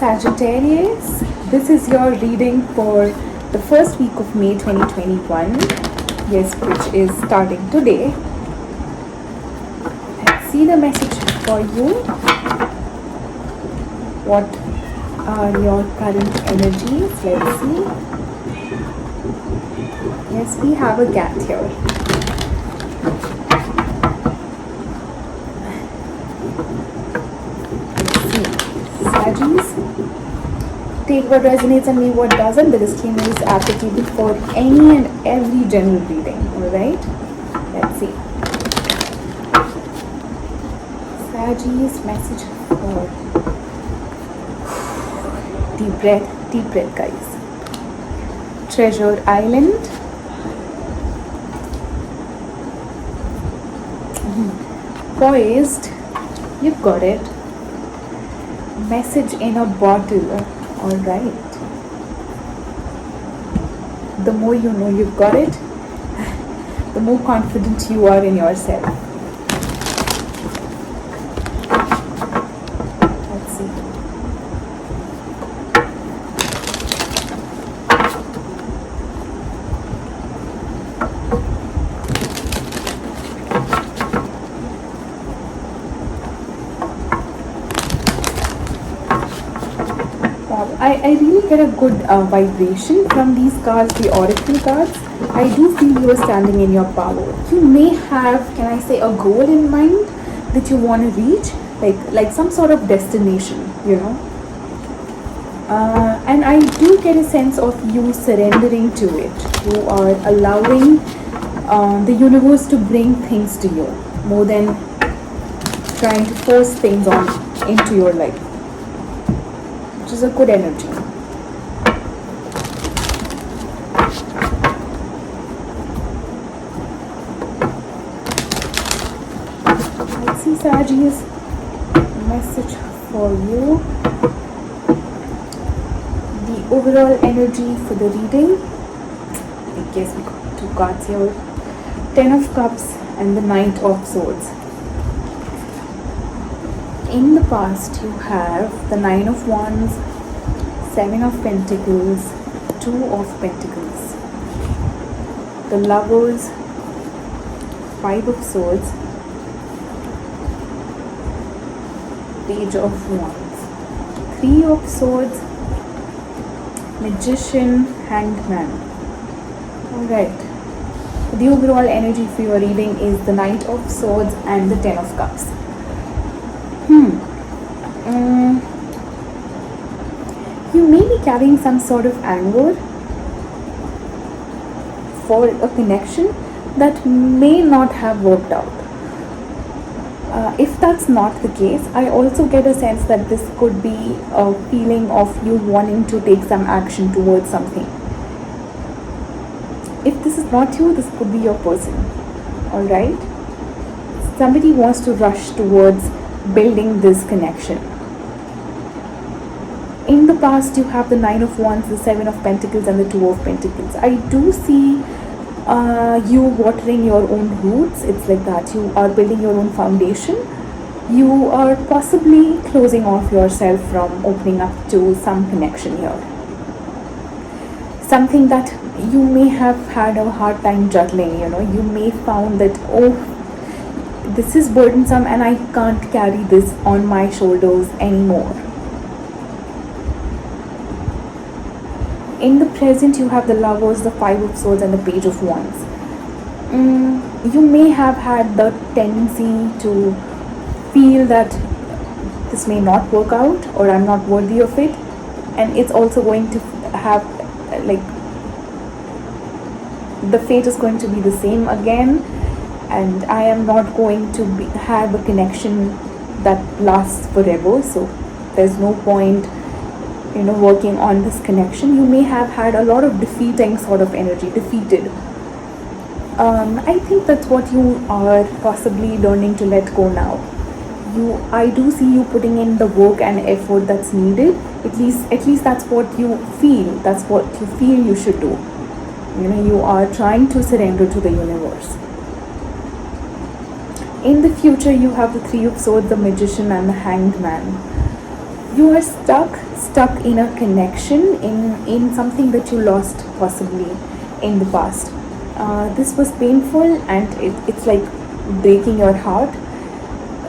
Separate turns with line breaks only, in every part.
Sagittarius, this is your reading for the first week of May 2021. Yes, which is starting today. Let's see the message for you. What are your current energies? Let's see. Yes, we have a cat here. Saggies, take what resonates and leave what doesn't. The disclaimer is applicable for any and every general reading. Alright? Let's see. Saggies, message for deep breath, guys. Treasure Island. Poised, you've got it. Message in a bottle. Alright. The more you know you've got it, the more confident you are in yourself. Let's see. I really get a good vibration from these cards, the oracle cards. I do feel you are standing in your power. You may have, can I say, a goal in mind that you want to reach, like some sort of destination, you know. And I do get a sense of you surrendering to it. You are allowing the universe to bring things to you more than trying to force things into your life, which is a good energy. Let's see, Saggies, message for you. The overall energy for the reading. I guess we got two cards here. 10 of Cups and the Knight of Swords. In the past, you have the 9 of Wands, 7 of Pentacles, 2 of Pentacles, the Lovers, 5 of Swords, Page of Wands, 3 of Swords, Magician, Hanged Man. Alright. The overall energy for your reading is the Knight of Swords and the 10 of Cups. You may be carrying some sort of anger for a connection that may not have worked out. If that's not the case, I also get a sense that this could be a feeling of you wanting to take some action towards something. If this is not you, this could be your person. Alright? Somebody wants to rush towards building this connection. In the past, you have the 9 of Wands, the 7 of Pentacles and the 2 of Pentacles. I do see you watering your own roots. It's like that. You are building your own foundation. You are possibly closing off yourself from opening up to some connection here. Something that you may have had a hard time juggling, you know. You may found that, oh, this is burdensome and I can't carry this on my shoulders anymore. In the present, you have the Lovers, the 5 of Swords and the Page of Wands. You may have had the tendency to feel that this may not work out or I'm not worthy of it, and it's also going to have like the fate is going to be the same again, and I am not going to have a connection that lasts forever, so there's no point, you know, working on this connection. You may have had a lot of defeating sort of energy, defeated. I think that's what you are possibly learning to let go now. I do see you putting in the work and effort that's needed. At least that's what you feel. That's what you feel you should do. You know, you are trying to surrender to the universe. In the future, you have the 3 of Swords, the Magician and the Hanged Man. You are stuck in a connection, in something that you lost possibly in the past. This was painful, and it's like breaking your heart.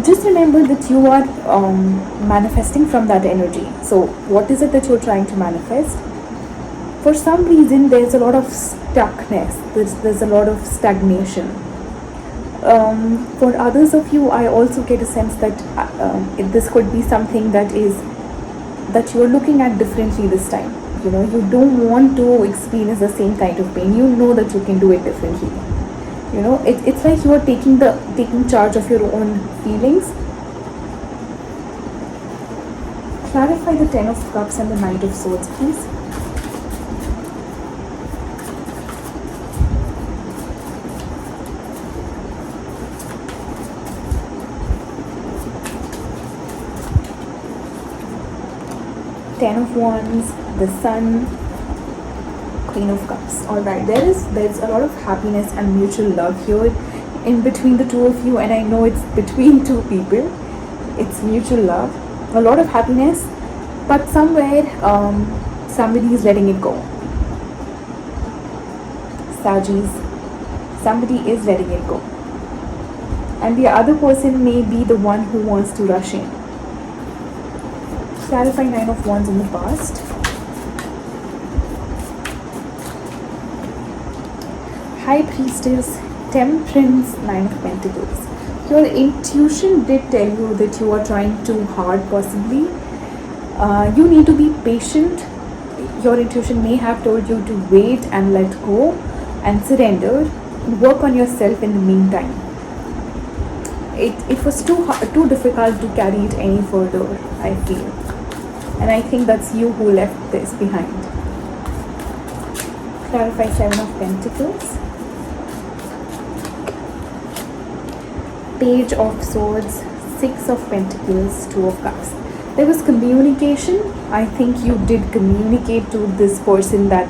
Just remember that you are manifesting from that energy. So what is it that you're trying to manifest? For some reason there's a lot of stuckness, there's a lot of stagnation. For others of you, I also get a sense that this could be something that you're looking at differently this time. You know, you don't want to experience the same kind of pain. You know that you can do it differently. You know, it's like you are taking charge of your own feelings. Clarify the Ten of Cups and the Knight of Swords, please. Ten of Wands, the Sun, Queen of Cups. Alright, there's a lot of happiness and mutual love here in between the two of you, and I know it's between two people. It's mutual love, a lot of happiness, but somewhere somebody is letting it go. Sagis, somebody is letting it go, and the other person may be the one who wants to rush in. Clarify Nine of Wands in the past. High Priestess, Temperance, Nine of Pentacles. Your intuition did tell you that you are trying too hard possibly. You need to be patient. Your intuition may have told you to wait and let go and surrender. Work on yourself in the meantime. It was too difficult to carry it any further, I feel. And I think that's you who left this behind. Clarify Seven of Pentacles. Page of Swords, Six of Pentacles, Two of Cups. There was communication. I think you did communicate to this person that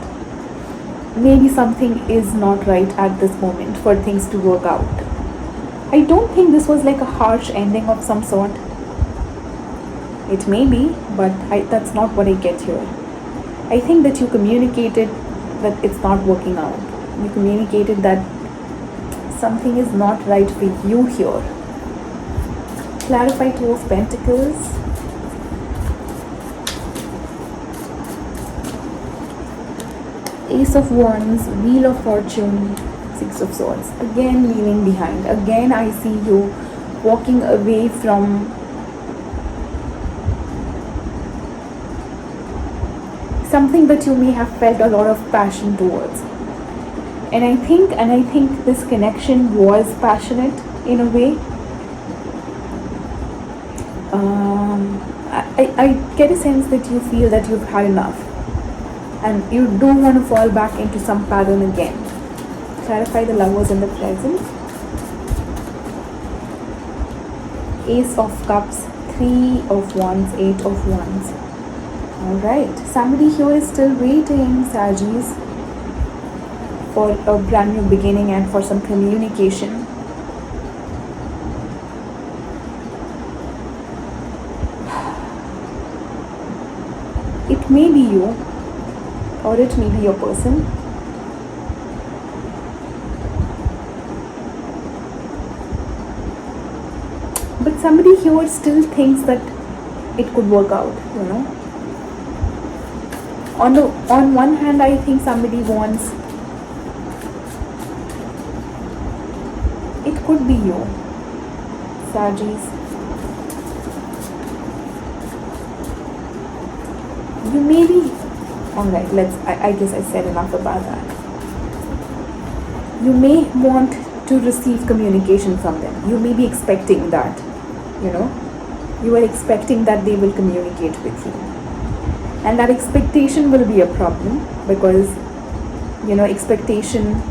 maybe something is not right at this moment for things to work out. I don't think this was like a harsh ending of some sort. It may be, but that's not what I get here. I think that you communicated that it's not working out. You communicated that something is not right for you here. Clarify Two of Pentacles. Ace of Wands, Wheel of Fortune, Six of Swords. Again, leaving behind. Again, I see you walking away from something that you may have felt a lot of passion towards. And I think this connection was passionate in a way. I get a sense that you feel that you've had enough and you don't want to fall back into some pattern again. Clarify the Lovers in the present. Ace of Cups, Three of Wands, Eight of Wands. Alright, somebody here is still waiting, Sagis, for a brand new beginning and for some communication. It may be you, or it may be your person. But somebody here still thinks that it could work out, you know. On one hand, I think somebody wants, it could be you, Sagis. You may be, alright, I guess I said enough about that. You may want to receive communication from them. You may be expecting that, you know. You are expecting that they will communicate with you. And that expectation will be a problem because, you know, expectation,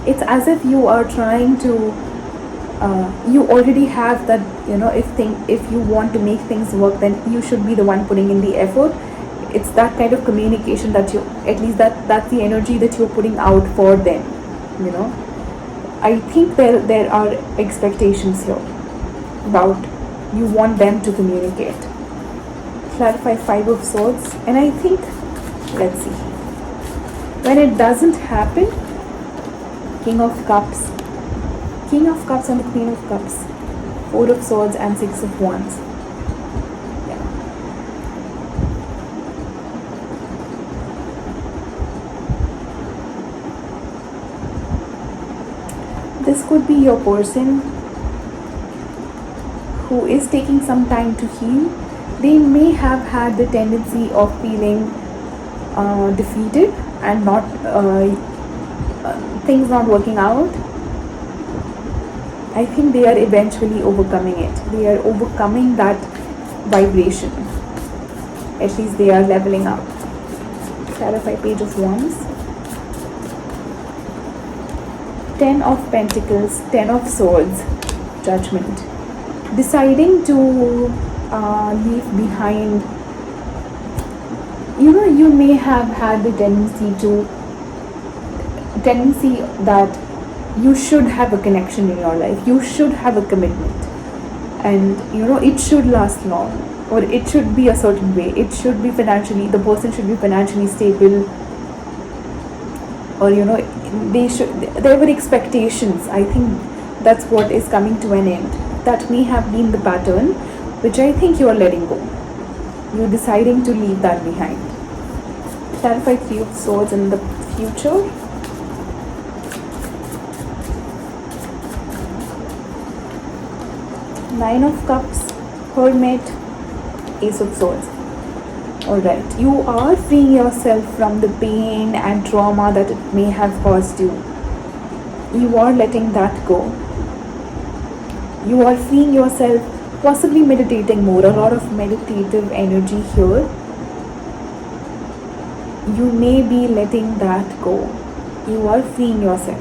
it's as if you are trying to, you already have that, you know, if you want to make things work, then you should be the one putting in the effort. It's that kind of communication that you, at least that's the energy that you're putting out for them, you know. I think there are expectations here about you want them to communicate. Clarify Five of Swords, and I think, let's see, when it doesn't happen, King of Cups and the Queen of Cups, Four of Swords and Six of Wands. Yeah. This could be your person who is taking some time to heal. They may have had the tendency of feeling defeated and not things not working out. I think they are eventually overcoming it. They are overcoming that vibration. At least they are leveling up. Clarify Page of Wands. Ten of Pentacles, Ten of Swords, Judgment. Deciding to leave behind. You may have had the tendency that you should have a connection in your life. You should have a commitment, and it should last long, or it should be a certain way. It should be the person should be financially stable, or there were expectations. I think that's what is coming to an end. That may have been the pattern, which I think you are letting go. You're deciding to leave that behind. Clarify Three of Swords in the future. Nine of Cups, Hermit, Ace of Swords. Alright, you are freeing yourself from the pain and trauma that it may have caused you. You are letting that go. You are freeing yourself, possibly meditating more, a lot of meditative energy here. You may be letting that go. You are freeing yourself,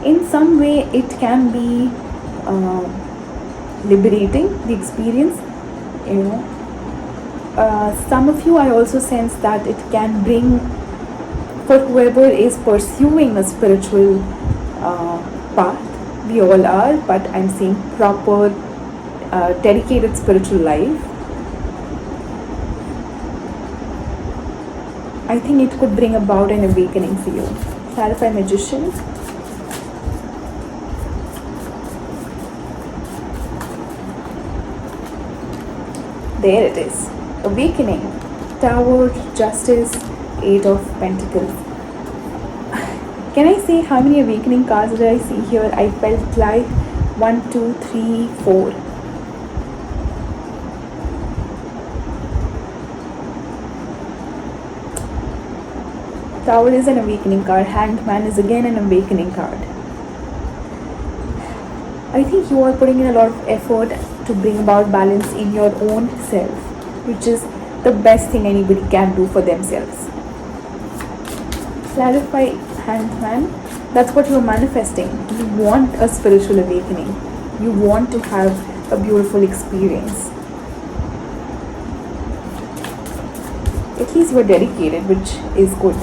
In some way, it can be liberating, the experience, some of you, I also sense that it can bring, for whoever is pursuing a spiritual path, we all are, but I'm saying proper, dedicated spiritual life. I think it could bring about an awakening for you. Clarify Magician. There it is. Awakening. Tower, Justice, Eight of Pentacles. Can I say how many awakening cards did I see here? I felt like 1, 2, 3, 4. Tower is an awakening card. Hanged Man is again an awakening card. I think you are putting in a lot of effort to bring about balance in your own self, which is the best thing anybody can do for themselves. Clarify Hanged Man. That's what you're manifesting. You want a spiritual awakening. You want to have a beautiful experience. At least you're dedicated, which is good.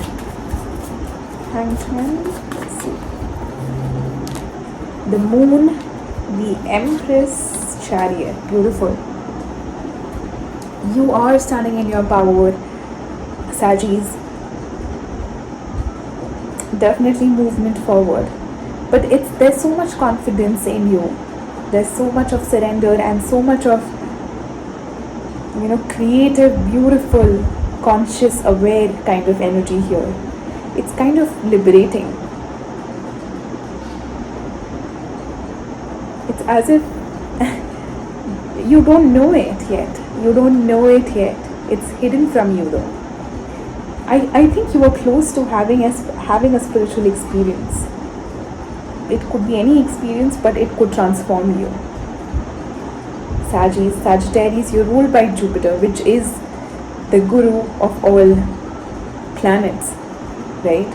Hanged Man. Let's see. The Moon, the Empress, Chariot. Beautiful. You are standing in your power, Saggies. Definitely movement forward. But there's so much confidence in you. There's so much of surrender and so much of creative, beautiful, conscious, aware kind of energy here. It's kind of liberating. It's as if you don't know it yet. It's hidden from you though. I think you are close to having a spiritual experience. It could be any experience, but it could transform you. Sagittarius, you're ruled by Jupiter, which is the guru of all planets, right?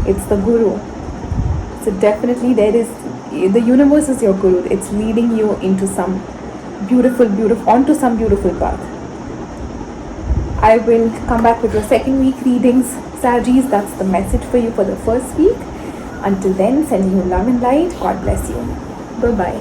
It's the guru. So definitely the universe is your guru. It's leading you into some onto some beautiful path. I will come back with your second week readings, Saggies. That's the message for you for the first week. Until then, sending you love and light. God bless you. Bye-bye.